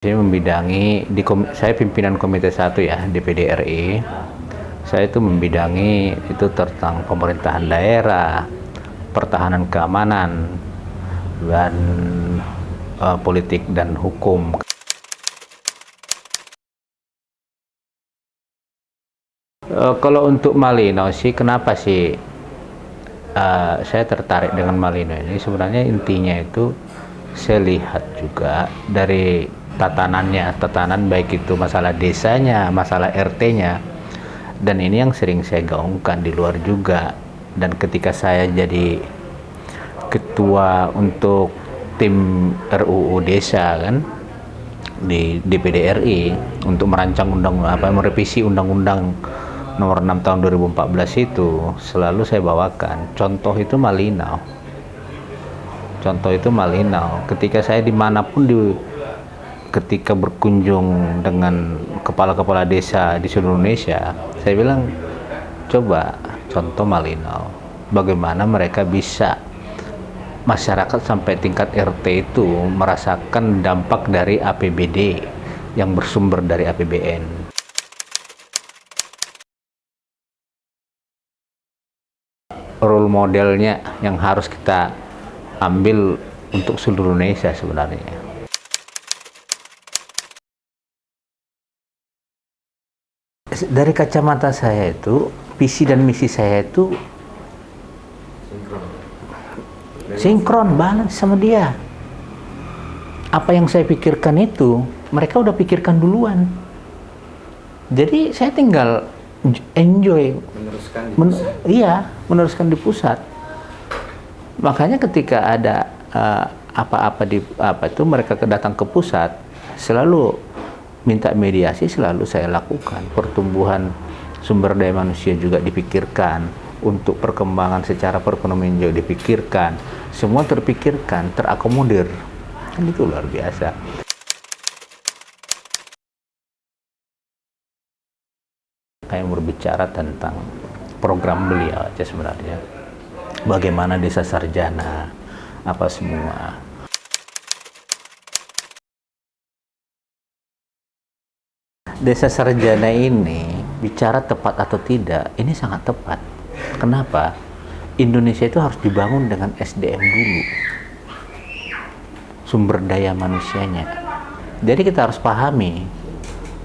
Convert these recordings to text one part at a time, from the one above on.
Saya membidangi saya pimpinan Komite 1 ya DPD RI. Saya itu membidangi itu tentang pemerintahan daerah, pertahanan keamanan, dan politik dan hukum. Kalau untuk Malino sih, kenapa sih saya tertarik dengan Malino ini? Sebenarnya intinya itu saya lihat juga dari tatanan baik itu masalah desanya, masalah RT-nya, dan ini yang sering saya gaungkan di luar juga. Dan ketika saya jadi ketua untuk tim RUU Desa kan di DPD RI untuk merancang merevisi undang-undang nomor 6 tahun 2014 itu, selalu saya bawakan contoh itu Malinau. Ketika saya dimanapun ketika berkunjung dengan kepala-kepala desa di seluruh Indonesia, saya bilang coba contoh Malinau, bagaimana mereka bisa masyarakat sampai tingkat RT itu merasakan dampak dari APBD yang bersumber dari APBN. Role modelnya yang harus kita ambil untuk seluruh Indonesia sebenarnya. Dari kacamata saya itu, visi dan misi saya itu sinkron banget sama dia. Apa yang saya pikirkan itu, mereka udah pikirkan duluan. Jadi saya tinggal enjoy, meneruskan di pusat. Makanya ketika ada mereka datang ke pusat, selalu minta mediasi, selalu saya lakukan. Pertumbuhan sumber daya manusia juga dipikirkan, untuk perkembangan secara perekonomian juga dipikirkan, semua terpikirkan, terakomodir. Kan itu luar biasa. Kayak berbicara tentang program beliau aja sebenarnya, bagaimana desa sarjana, apa semua. Desa sarjana ini bicara tepat atau tidak, ini sangat tepat. Kenapa? Indonesia itu harus dibangun dengan SDM dulu, sumber daya manusianya. Jadi kita harus pahami,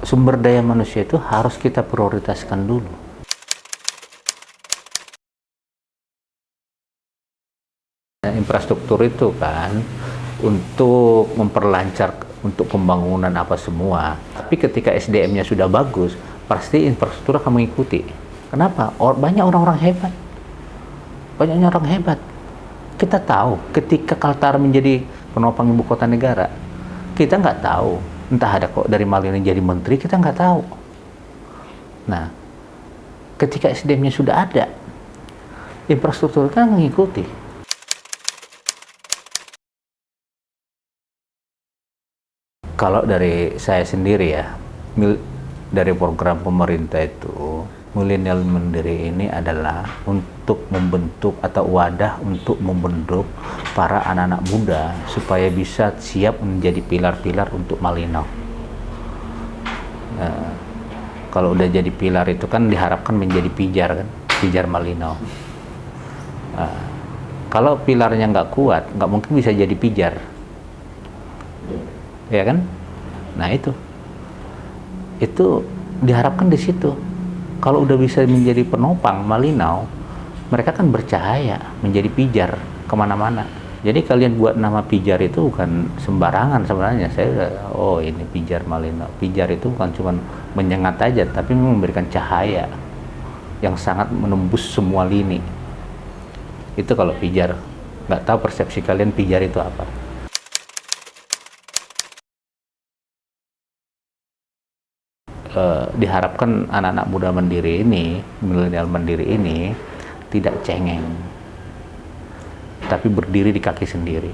sumber daya manusia itu harus kita prioritaskan dulu. Infrastruktur itu kan untuk memperlancar untuk pembangunan apa semua. Tapi ketika SDM-nya sudah bagus, pasti infrastruktur akan mengikuti. Kenapa? Banyak orang-orang hebat. Kita tahu ketika Kaltara menjadi penopang ibu kota negara, kita nggak tahu. Entah ada kok dari Malino jadi menteri, kita nggak tahu. Nah, ketika SDM-nya sudah ada, infrastruktur kan mengikuti. Kalau dari saya sendiri ya, dari program pemerintah itu, Milenial Mandiri ini adalah untuk membentuk atau wadah untuk membentuk para anak-anak muda supaya bisa siap menjadi pilar-pilar untuk Malinau. Kalau udah jadi pilar itu kan diharapkan menjadi pijar kan, pijar Malinau. Kalau pilarnya nggak kuat, nggak mungkin bisa jadi pijar. Ya kan? Nah itu diharapkan di situ. Kalau udah bisa menjadi penopang Malinau, mereka kan bercahaya menjadi pijar kemana-mana. Jadi kalian buat nama pijar itu bukan sembarangan sebenarnya. Ini pijar Malinau. Pijar itu bukan cuma menyengat aja, tapi memberikan cahaya yang sangat menembus semua lini. Itu kalau pijar. Nggak tahu persepsi kalian pijar itu apa. Diharapkan anak-anak muda mandiri ini, milenial mandiri ini, tidak cengeng, tapi berdiri di kaki sendiri.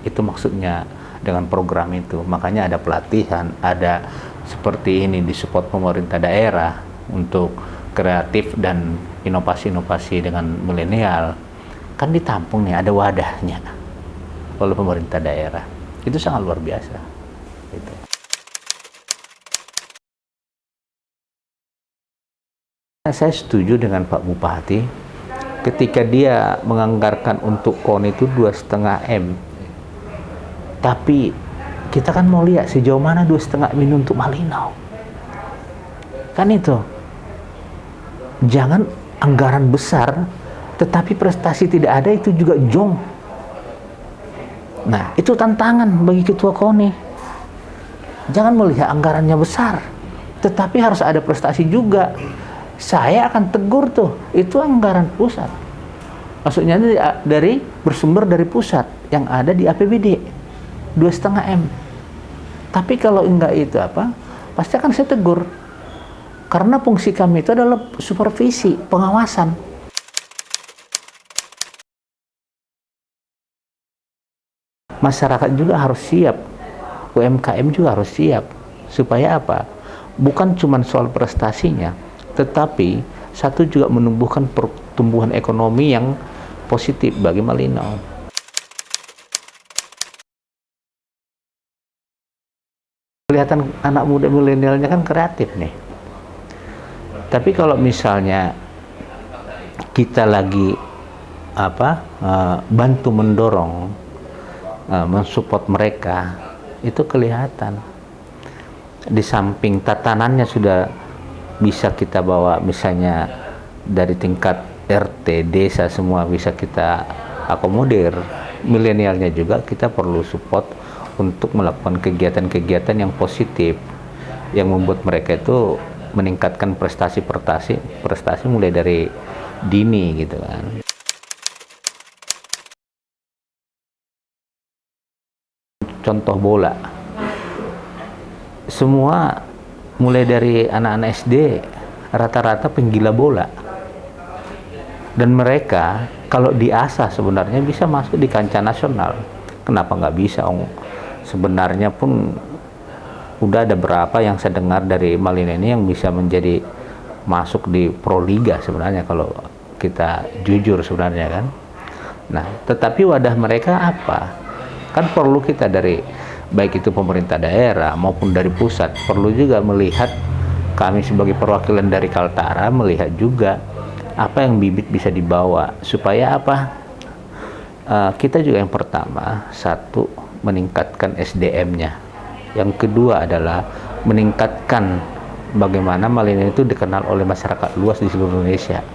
Itu maksudnya dengan program itu. Makanya ada pelatihan, ada seperti ini disupport pemerintah daerah untuk kreatif dan inovasi-inovasi dengan milenial. Kan ditampung nih, ada wadahnya oleh pemerintah daerah. Itu sangat luar biasa. Gitu. Saya setuju dengan Pak Bupati ketika dia menganggarkan untuk KON itu 2,5 M. Tapi kita kan mau lihat sejauh mana 2,5 M ini untuk Malinau. Kan itu. Jangan anggaran besar tetapi prestasi tidak ada, itu juga jong. Nah, itu tantangan bagi ketua KONI. Jangan melihat anggarannya besar, tetapi harus ada prestasi juga. Saya akan tegur tuh, itu anggaran pusat. Maksudnya bersumber dari pusat yang ada di APBD 2,5 M. Tapi kalau enggak itu pasti akan saya tegur. Karena fungsi kami itu adalah supervisi, pengawasan. Masyarakat juga harus siap, UMKM juga harus siap. Supaya apa? Bukan cuma soal prestasinya, tetapi satu juga menumbuhkan pertumbuhan ekonomi yang positif bagi Malinau. Kelihatan anak muda milenialnya kan kreatif nih. Tapi kalau misalnya kita lagi bantu mendorong, mensupport mereka, itu kelihatan. Di samping tatanannya sudah bisa kita bawa, misalnya dari tingkat RT, desa, semua bisa kita akomodir. Milenialnya juga kita perlu support untuk melakukan kegiatan-kegiatan yang positif, yang membuat mereka itu meningkatkan prestasi mulai dari dini gitu kan. Contoh bola, semua mulai dari anak-anak SD rata-rata penggila bola, dan mereka kalau diasah sebenarnya bisa masuk di kancah nasional. Kenapa nggak bisa? Sebenarnya pun udah ada berapa yang saya dengar dari Malinau ini yang bisa menjadi masuk di Proliga sebenarnya, kalau kita jujur sebenarnya kan. Nah, tetapi wadah mereka apa? Kan perlu kita dari baik itu pemerintah daerah maupun dari pusat, perlu juga melihat, kami sebagai perwakilan dari Kaltara melihat juga apa yang bibit bisa dibawa, supaya kita juga yang pertama, satu, meningkatkan SDM-nya. Yang kedua adalah meningkatkan bagaimana Malinau itu dikenal oleh masyarakat luas di seluruh Indonesia.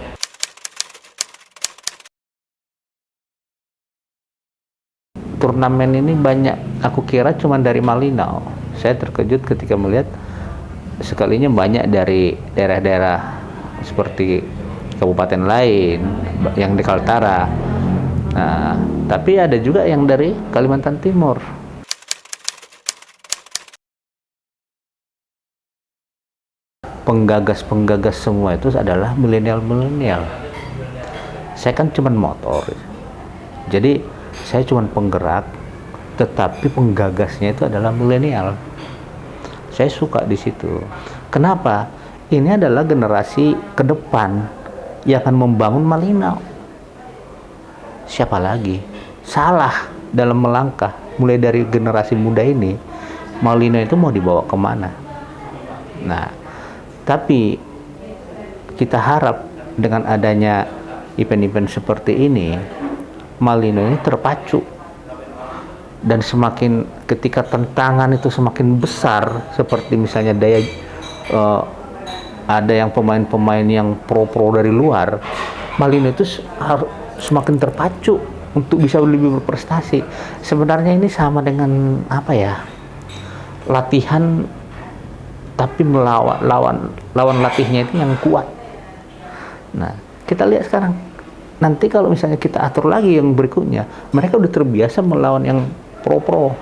Turnamen ini banyak, aku kira cuma dari Malinau. Saya terkejut ketika melihat sekalinya banyak dari daerah-daerah seperti kabupaten lain yang di Kaltara. Nah, tapi ada juga yang dari Kalimantan Timur. Penggagas semua itu adalah milenial. Saya kan cuma motor, jadi saya cuma penggerak, tetapi penggagasnya itu adalah milenial. Saya suka di situ. Kenapa? Ini adalah generasi ke depan yang akan membangun Malinau. Siapa lagi? Salah dalam melangkah. Mulai dari generasi muda ini, Malinau itu mau dibawa kemana? Nah, tapi kita harap dengan adanya event-event seperti ini, Malinau ini terpacu, dan semakin ketika tantangan itu semakin besar, seperti misalnya ada yang pemain-pemain yang pro dari luar, Malinau itu harus semakin terpacu untuk bisa lebih berprestasi. Sebenarnya ini sama dengan latihan, tapi lawan latihnya itu yang kuat. Nah, kita lihat sekarang. Nanti kalau misalnya kita atur lagi yang berikutnya, mereka udah terbiasa melawan yang pro.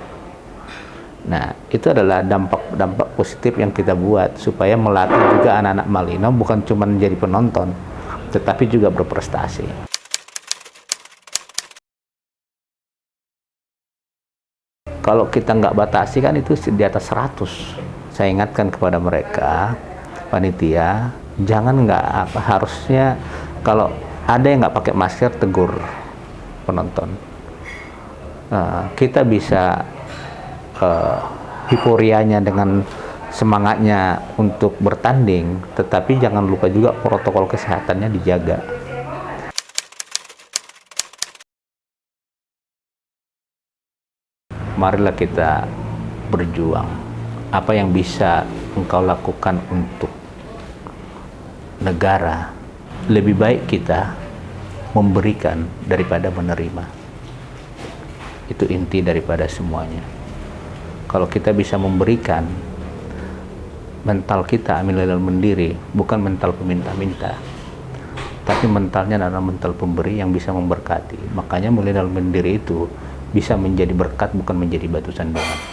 Nah, itu adalah dampak positif yang kita buat, supaya melatih juga anak-anak Malinau bukan cuma menjadi penonton, tetapi juga berprestasi. Kalau kita nggak batasi kan itu di atas 100. Saya ingatkan kepada mereka, panitia, jangan harusnya kalau ada yang nggak pakai masker, tegur penonton. Kita bisa euforianya dengan semangatnya untuk bertanding, tetapi jangan lupa juga protokol kesehatannya dijaga. Marilah kita berjuang. Apa yang bisa engkau lakukan untuk negara, lebih baik kita memberikan daripada menerima. Itu inti daripada semuanya. Kalau kita bisa memberikan, mental kita amil mendiri, bukan mental peminta-minta, tapi mentalnya adalah mental pemberi yang bisa memberkati. Makanya milenial mandiri itu bisa menjadi berkat, bukan menjadi batu sandungan.